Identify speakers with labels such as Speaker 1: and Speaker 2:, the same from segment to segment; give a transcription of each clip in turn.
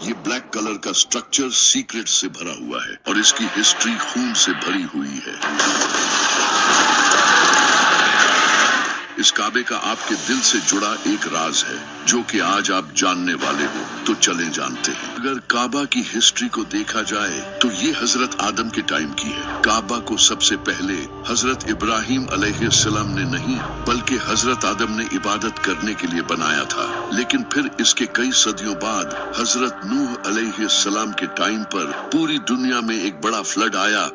Speaker 1: ये black colour का structure secret से भरा हुआ है और इसकी हिस्ट्री खून से भरी हुई है। इस काबे का आपके दिल से जुड़ा एक राज है जो कि आज आप जानने वाले हो, तो चले जानते हैं। अगर काबा की हिस्ट्री को देखा जाए तो ये हजरत आदम के टाइम की है। काबा को सबसे पहले हजरत इब्राहिम अलैहिस्सलाम ने नहीं बल्कि हजरत आदम ने इबादत करने के लिए बनाया था, लेकिन फिर इसके कई सदियों बाद हजरत नूह अलैहिस्सलाम के टाइम पर पूरी दुनिया में एक बड़ा फ्लड आया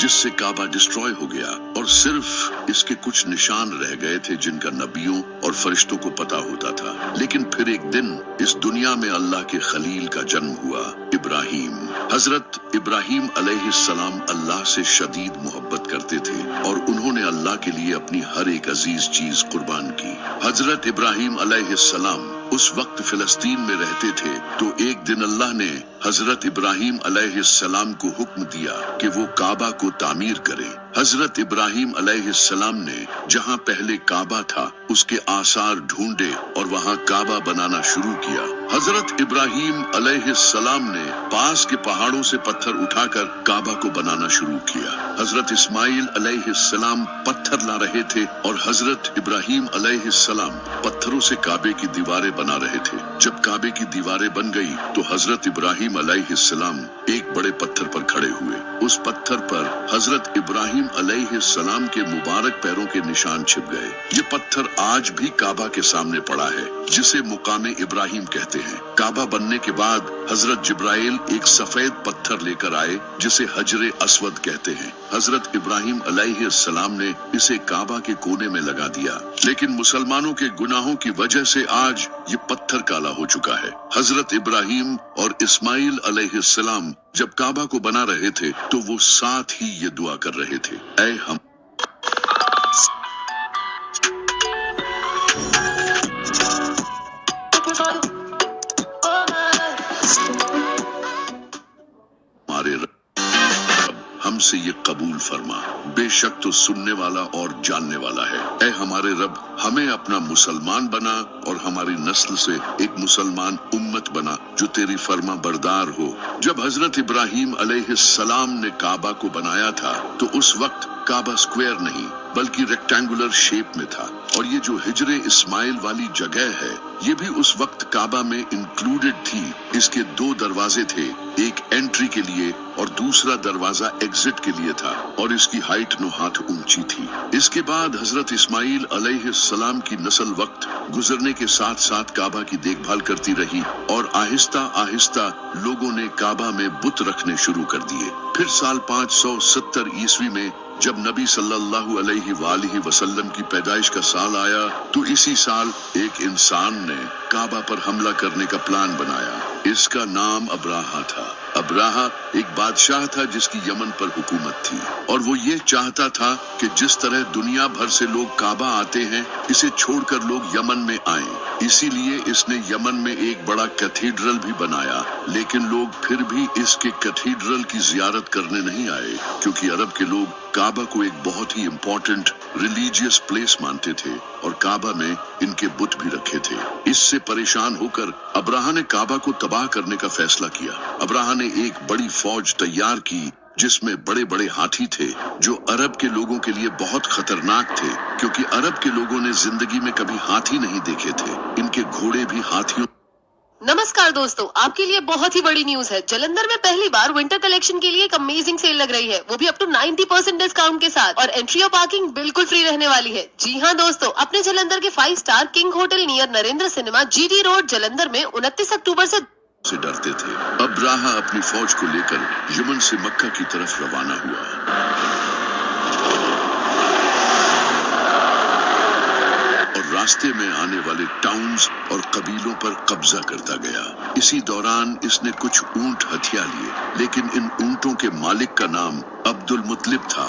Speaker 1: जिससे काबा डिस्ट्रॉय हो गया और सिर्फ इसके कुछ निशान रह गए थे जिनका नबियों और फरिश्तों को पता होता था। लेकिन फिर एक दिन इस दुनिया में अल्लाह के खलील का जन्म हुआ, इब्राहिम। हजरत इब्राहिम अलैहिस्सलाम अल्लाह से शदीद मोहब्बत करते थे और उन्होंने अल्लाह के लिए अपनी हर एक अजीज चीज कुर्बान की। हजरत इब्राहिम अलैहिस्सलाम उस वक्त फिलिस्तीन में रहते थे, तो एक दिन अल्लाह ने हजरत इब्राहिम अलैहिस्सलाम को हुक्म दिया कि वो काबा को तामीर करें। हजरत इब्राहिम अलैहिस्सलाम ने जहां पहले काबा था उसके आसार ढूंढे और वहां काबा बनाना शुरू किया। हजरत इब्राहिम अलैहिस्सलाम ने पास के पहाड़ों से पत्थर उठाकर काबा को बनाना शुरू किया। हजरत इस्माइल अलैहिस्सलाम पत्थर ला रहे थे और हजरत इब्राहिम अलैहिस्सलाम पत्थरों से काबे की दीवारें बना रहे थे। जब काबे की दीवारें बन गई तो हजरत इब्राहिम अलैहिस्सलाम एक बड़े पत्थर पर खड़े हुए। उस पत्थर पर हजरत इब्राहिम अलैहिस्सलाम के मुबारक पैरों के निशान छिप गए। ये पत्थर आज भी काबा के सामने पड़ा है, जिसे मुकामे इब्राहिम कहते हैं। काबा बनने के बाद हजरत जिब्राइल एक सफेद पत्थर लेकर आए जिसे हजरे अस्वद कहते हैं। हजरत इब्राहिम अलैहिस्सलाम ने इसे काबा के कोने में लगा दिया, लेकिन मुसलमानों के गुनाहों की वजह से आज ये पत्थर काला हो चुका है। हजरत इब्राहिम और इस्माइल अलैहिस्सलाम जब काबा को बना रहे थे तो वो साथ ही ये दुआ कर रहे थे, ऐ हम हमारे हमसे ये कबूल फरमा, बेशक तो सुनने वाला और जानने वाला है। ऐ हमारे रब, हमें अपना मुसलमान बना और हमारी नस्ल से एक मुसलमान उम्मत बना जो तेरी फर्मा बरदार हो। जब हजरत इब्राहिम अलैहिस्सलाम ने काबा को बनाया था तो उस वक्त काबा स्क्वायर नहीं बल्कि रेक्टेंगुलर शेप में था, और ये जो हिजरे इस्माइल वाली जगह है ये भी उस वक्त काबा में इंक्लूडेड थी। इसके दो दरवाजे थे, एक एंट्री के लिए और दूसरा दरवाजा एग्जिट के लिए था, और इसकी हाइट 9 हाथ ऊंची थी। इसके बाद हजरत इस्माइल अलैहिस्सलाम की नस्ल वक्त गुजरने के साथ साथ काबा की देखभाल करती रही और आहिस्ता आहिस्ता लोगों ने काबा में बुत रखने शुरू कर दिए। फिर साल 570 ईस्वी में जब नबी सल्लल्लाहु अलैहि वसल्लम की पैदाइश का साल आया तो इसी साल एक इंसान ने काबा पर हमला करने का प्लान बनाया। इसका नाम अब्राहा था। अब्राहा एक बादशाह था जिसकी यमन पर हुकूमत थी, और वो ये चाहता था कि जिस तरह दुनिया भर से लोग काबा आते हैं इसे छोड़कर लोग यमन में आएं। इसीलिए इसने यमन में एक बड़ा कैथीड्रल भी बनाया, लेकिन लोग फिर भी इसके कैथीड्रल की जियारत करने नहीं आए, क्योंकि अरब के लोग काबा को एक बहुत ही इम्पोर्टेंट रिलीजियस प्लेस मानते थे और काबा में इनके बुत भी रखे थे। इससे परेशान होकर अब्राहा ने काबा को तबाह करने का फैसला किया। अब्राहा ने एक बड़ी फौज तैयार की जिसमें बड़े बड़े हाथी थे जो अरब के लोगों के लिए बहुत खतरनाक थे, क्योंकि अरब के लोगों ने जिंदगी में कभी हाथी नहीं देखे थे। इनके घोड़े भी हाथियों।
Speaker 2: नमस्कार दोस्तों, आपके लिए बहुत ही बड़ी न्यूज है। जालंधर में पहली बार विंटर कलेक्शन के लिए एक अमेजिंग सेल लग रही है, वो भी अप टू 90% डिस्काउंट के साथ, और एंट्री और पार्किंग बिल्कुल फ्री रहने वाली है। जी हाँ दोस्तों, अपने जालंधर के 5 star king hotel near Narendra cinema GD road Jalandhar में 29 अक्टूबर से
Speaker 1: डरते थे। अब्राहा अपनी फौज को लेकर यमन से मक्का की तरफ रवाना हुआ। रास्ते में आने वाले टाउन्स और कबीलों पर कब्जा करता गया। इसी दौरान इसने कुछ ऊंट हथिया लिए, लेकिन इन ऊंटों के मालिक का नाम अब्दुल मुत्तलिब था।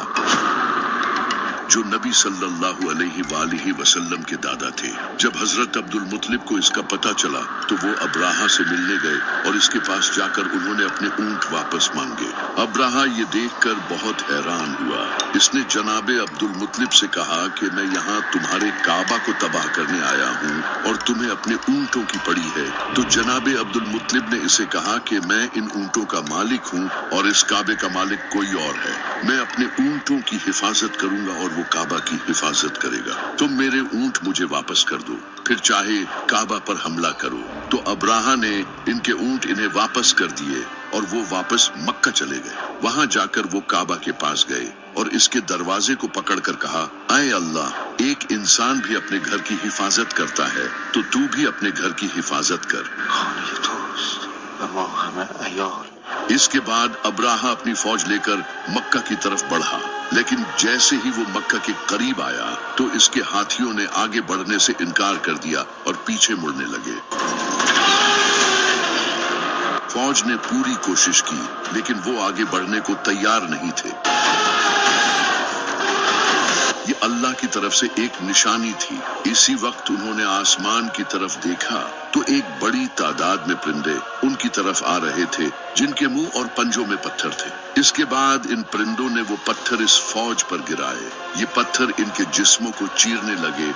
Speaker 1: जो नबी सल्लल्लाहु अलैहि वसल्लम के दादा थे। जब हजरत अब्दुल मुत्तलिब को इसका पता चला तो वो अब्राहा से मिलने गए और इसके पास जाकर उन्होंने अपने ऊंट वापस मांगे। अब्राहा ये देखकर बहुत हैरान हुआ। इसने जनाबे अब्दुल मुत्तलिब से कहा कि मैं यहाँ तुम्हारे काबा को तबाह करने आया हूँ और तुम्हें अपने ऊंटों की पड़ी है। तो जनाबे अब्दुल मुत्तलिब ने इसे कहा कि मैं इन ऊंटों का मालिक हूँ और इस काबे का मालिक कोई और है। मैं अपने ऊंटों की हिफाजत करूंगा और वो काबा की हिफाजत करेगा। तुम मेरे ऊंट मुझे वापस कर दो, फिर चाहे काबा पर हमला करो। तो अब्राहा ने इनके ऊंट इन्हें वापस कर दिए और वो वापस मक्का चले गए। वहां जाकर वो काबा के पास गए और इसके दरवाजे को पकड़कर कहा, आए अल्लाह, एक इंसान भी अपने घर की हिफाजत करता है तो तू भी अपने घर की हिफाजत कर। इसके बाद अब्राहा अपनी फौज लेकर मक्का की तरफ बढ़ा, लेकिन जैसे ही वो मक्का के करीब आया तो इसके हाथियों ने आगे बढ़ने से इनकार कर दिया और पीछे मुड़ने लगे। फौज ने पूरी कोशिश की लेकिन वो आगे बढ़ने को तैयार नहीं थे। ये अल्लाह की तरफ से एक निशानी थी। इसी वक्त उन्होंने आसमान की तरफ देखा तो एक बड़ी तादाद में परिंदे उनकी तरफ आ रहे थे जिनके मुंह और पंजों में पत्थर थे। इसके बाद इन परिंदों ने वो पत्थर इस फौज पर गिराए। ये पत्थर इनके जिस्मों को चीरने लगे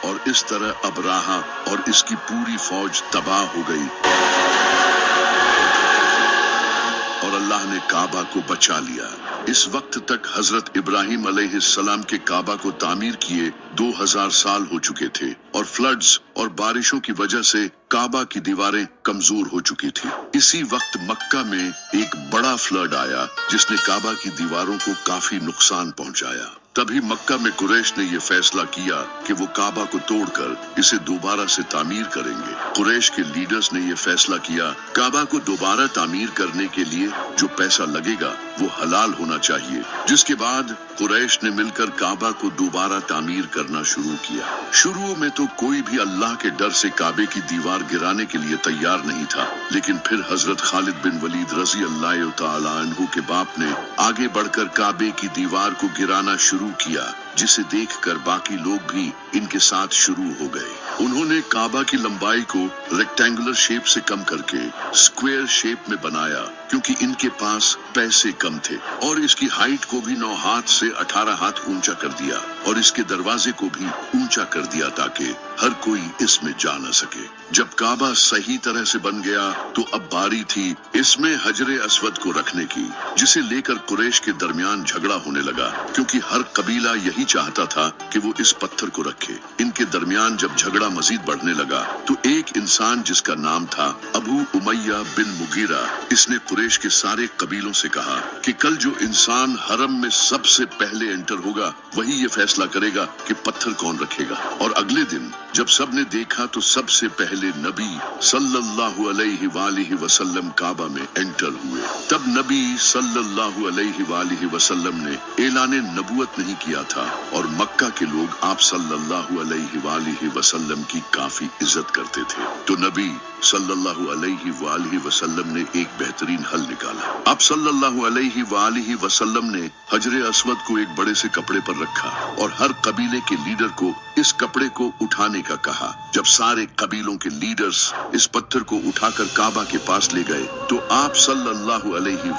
Speaker 1: और इस तरह अब्राहा और इसकी पूरी फौज तबाह हो गई और अल्लाह ने काबा को बचा लिया। इस वक्त तक हजरत इब्राहिम अलैहिस्सलाम के काबा को तामीर किए 2000 साल हो चुके थे और फ्लड्स और बारिशों की वजह से काबा की दीवारें कमजोर हो चुकी थी। इसी वक्त मक्का में एक बड़ा फ्लड आया जिसने काबा की दीवारों को काफी नुकसान पहुंचाया। तभी मक्का में कुरैश ने यह फैसला किया कि वो काबा को तोड़कर इसे दोबारा से तामीर करेंगे। कुरैश के लीडर्स ने यह फैसला किया, काबा को दोबारा तामीर करने के लिए जो पैसा लगेगा वो हलाल होना चाहिए। जिसके बाद कुरैश ने मिलकर काबा को दोबारा तामीर करना शुरू किया। शुरू में तो कोई भी अल्लाह के डर से काबे की दीवार गिराने के लिए तैयार नहीं था, लेकिन फिर हजरत खालिद बिन वलीद रजी अल्लाह तआला अन्हु के बाप ने आगे बढ़कर काबे की दीवार को गिराना शुरू किया, जिसे देखकर बाकी लोग भी इनके साथ शुरू हो गए। उन्होंने काबा की लंबाई को रेक्टेंगुलर शेप से कम करके स्क्वायर शेप में बनाया क्योंकि इनके पास पैसे कम थे, और इसकी हाइट को भी 9 हाथ से 18 हाथ ऊंचा कर दिया और इसके दरवाजे को भी ऊंचा कर दिया ताकि हर कोई इसमें जा न सके। जब काबा सही तरह से बन गया तो अब बारी थी इसमें हजरे अस्वद को रखने की, जिसे लेकर कुरैश के दरमियान झगड़ा होने लगा क्योंकि हर कबीला यही चाहता था कि वो इस पत्थर को रखे। इनके दरमियान जब झगड़ा मजीद बढ़ने लगा तो एक इंसान जिसका नाम था अबू उमैया बिन मुगीरा, इसने कुरैश के सारे कबीलों से कहा कि कल जो इंसान हरम में सबसे पहले एंटर होगा वही ये फैसला करेगा कि पत्थर कौन रखेगा। और अगले दिन जब सबने देखा तो सबसे पहले नबी सल्लल्लाहु अलैहि वसल्लम काबा में एंटर हुए। तब नबी सल्लल्लाहु अलैहि वसल्लम ने ऐलान नबूवत नहीं किया था और मक्का के लोग आप सल्लल्लाहु अलैहि वसल्लम की काफी इज्जत करते थे। तो नबी सल्लल्लाहु अलैहि वसल्लम ने एक बेहतरीन हल निकाला। आप सल्लल्लाहु अलैहि वसल्लम ने हजरे अस्वद को एक बड़े से कपड़े पर रखा और हर कबीले के लीडर को इस कपड़े को उठाने का कहा। जब सारे कबीलों के लीडर्स इस पत्थर को उठाकर काबा के पास ले गए तो आप सल्लल्लाहु अलैहि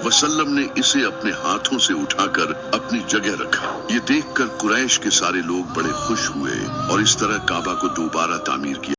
Speaker 1: वसल्लम ने इसे अपने हाथों से उठाकर अपनी जगह रखा। ये देखकर कुरैश के सारे लोग बड़े खुश हुए और इस तरह काबा को दोबारा तामीर किया।